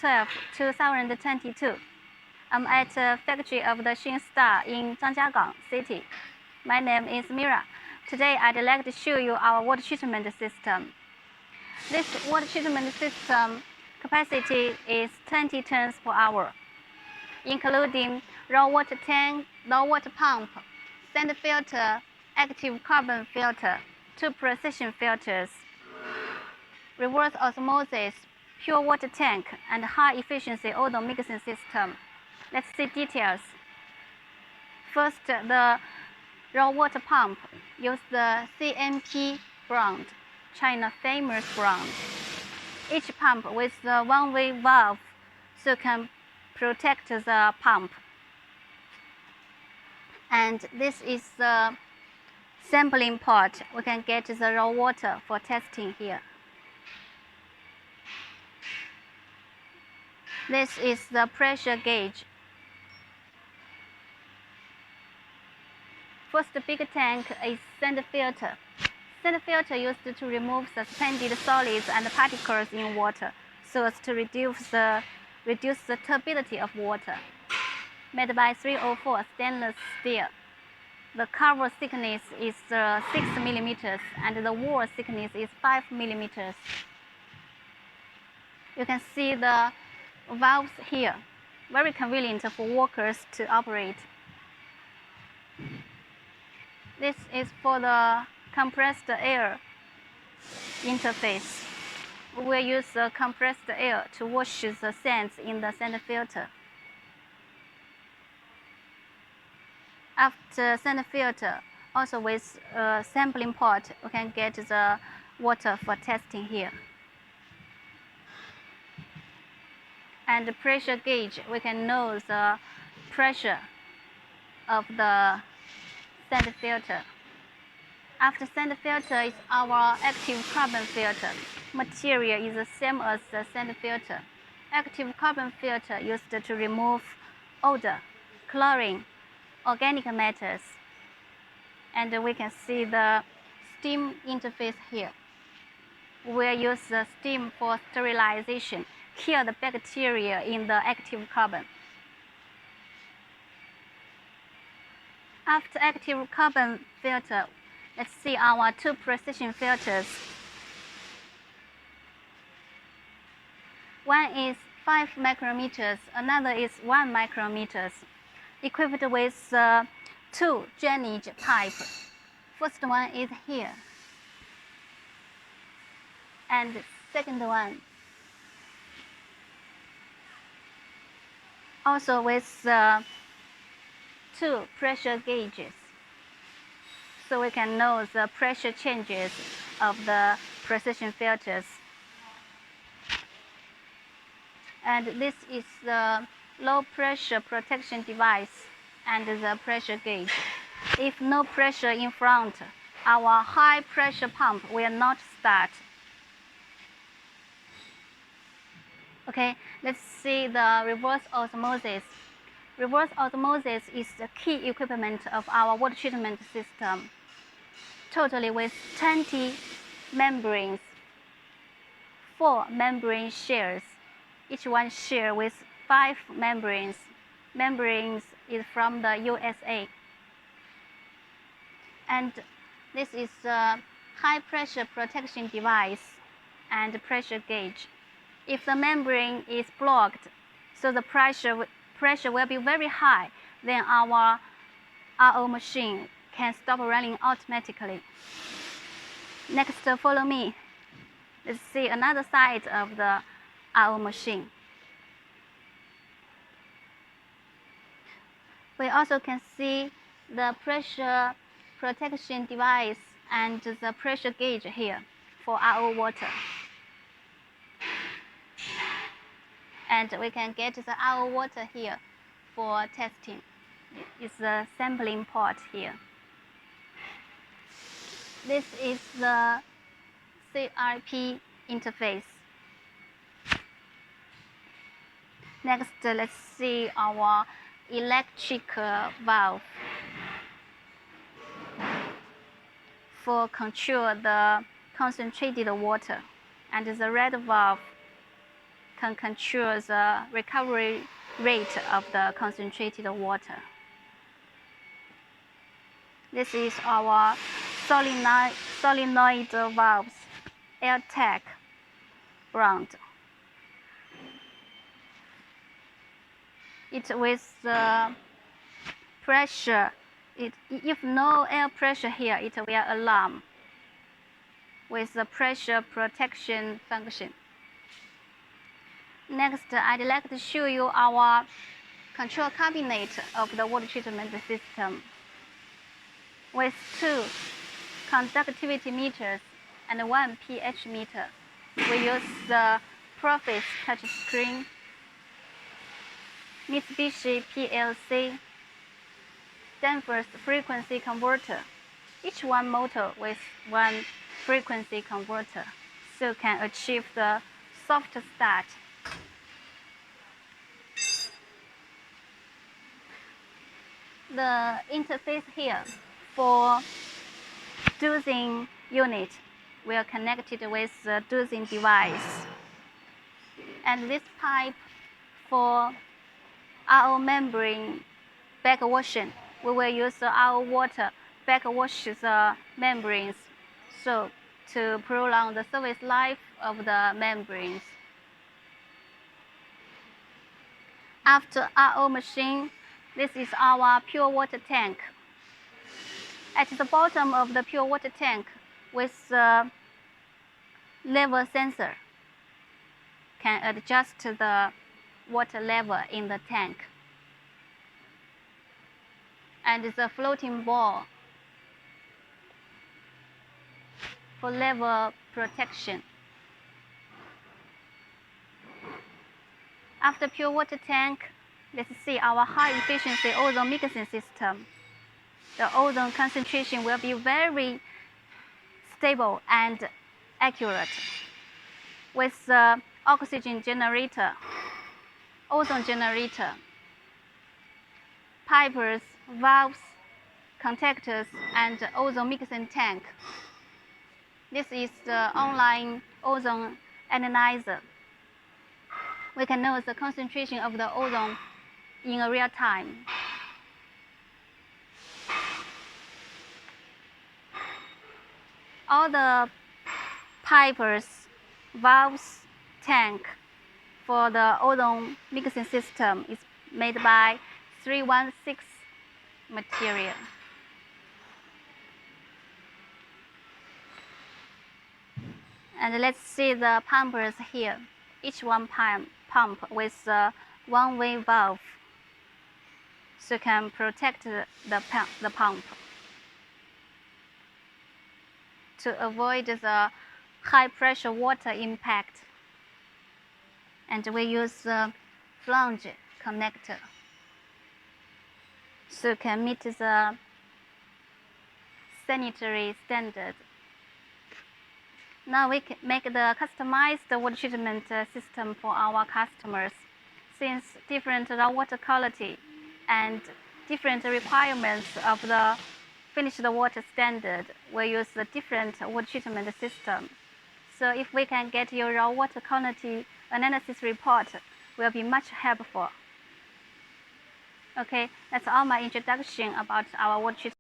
12, 2022. I'm at the factory of the Sheenstar in Zhangjiagang City. My name is Mira. Today I'd like to show you our water treatment system. This water treatment system capacity is 20 tons per hour, including raw water tank, raw water pump, sand filter, active carbon filter, 2 precision filters, reverse osmosis, pure water tank, and high-efficiency ozone mixing system. Let's see details. First, the raw water pump uses the CMP brand, China famous brand. Each pump with the one-way valve so can protect the pump. And this is the sampling pot. We can get the raw water for testing here. This is the pressure gauge. First big tank is sand filter. Sand filter used to remove suspended solids and particles in water so as to reduce the turbidity of water. Made by 304 stainless steel. The cover thickness is 6 mm and the wall thickness is 5 mm. You can see the valves here, very convenient for workers to operate. This is for the compressed air interface. We use the compressed air to wash the sands in the sand filter. After sand filter, also with a sampling pot, we can get the water for testing here. And the pressure gauge, we can know the pressure of the sand filter. After sand filter is our active carbon filter. Material is the same as the sand filter. Active carbon filter used to remove odor, chlorine, organic matters. And we can see the steam interface here. We use the steam for sterilization, kill the bacteria in the active carbon. After active carbon filter, let's see our 2 precision filters. One is 5 micrometers, another is 1 micrometers, equipped with 2 drainage pipes. First one is here, and second one also with 2 pressure gauges, so we can know the pressure changes of the precision filters. And this is the low pressure protection device and the pressure gauge. If no pressure in front, our high pressure pump will not start. Okay, let's see the reverse osmosis. Reverse osmosis is the key equipment of our water treatment system, totally with 20 membranes, 4 membrane shares, each one share with 5 membranes. Membranes is from the USA. And this is a high pressure protection device and pressure gauge. If the membrane is blocked, so the pressure will be very high, then our RO machine can stop running automatically. Next, follow me. Let's see another side of the RO machine. We also can see the pressure protection device and the pressure gauge here for RO water. And we can get the RO water here for testing. It's the sampling pot here. This is the CRP interface. Next, let's see our electric valve for control the concentrated water, and the red valve can control the recovery rate of the concentrated water. This is our solenoid valves, air-tech brand. It with the pressure, if no air pressure here, it will alarm with the pressure protection function. Next, I'd like to show you our control cabinet of the water treatment system. With 2 conductivity meters and 1 pH meter, we use the Profit touchscreen, Mitsubishi PLC, Danfoss frequency converter, each one motor with 1 frequency converter, so can achieve the soft start. The interface here for dosing unit will connected with the dosing device. And this pipe for RO membrane backwashing. We will use the RO water backwash the membranes, so to prolong the service life of the membranes. After RO machine, this is our pure water tank. At the bottom of the pure water tank with the level sensor can adjust the water level in the tank. And the floating ball for level protection. After pure water tank, let's see our high efficiency ozone mixing system. The ozone concentration will be very stable and accurate. With the oxygen generator, ozone generator, pipes, valves, contactors, and ozone mixing tank. This is the online ozone analyzer. We can know the concentration of the ozone in a real time. All the pipes, valves, tank for the ozone mixing system is made by 316 material. And let's see the pumpers here. Each one pump with a one-way valve, so can protect the pump to avoid the high pressure water impact. And we use the flange connector, so can meet the sanitary standard. Now we can make the customized water treatment system for our customers. Since different raw water quality and different requirements of the finished water standard, we use the different water treatment system. So if we can get your raw water quality analysis report, will be much helpful. Okay, that's all my introduction about our water treatment.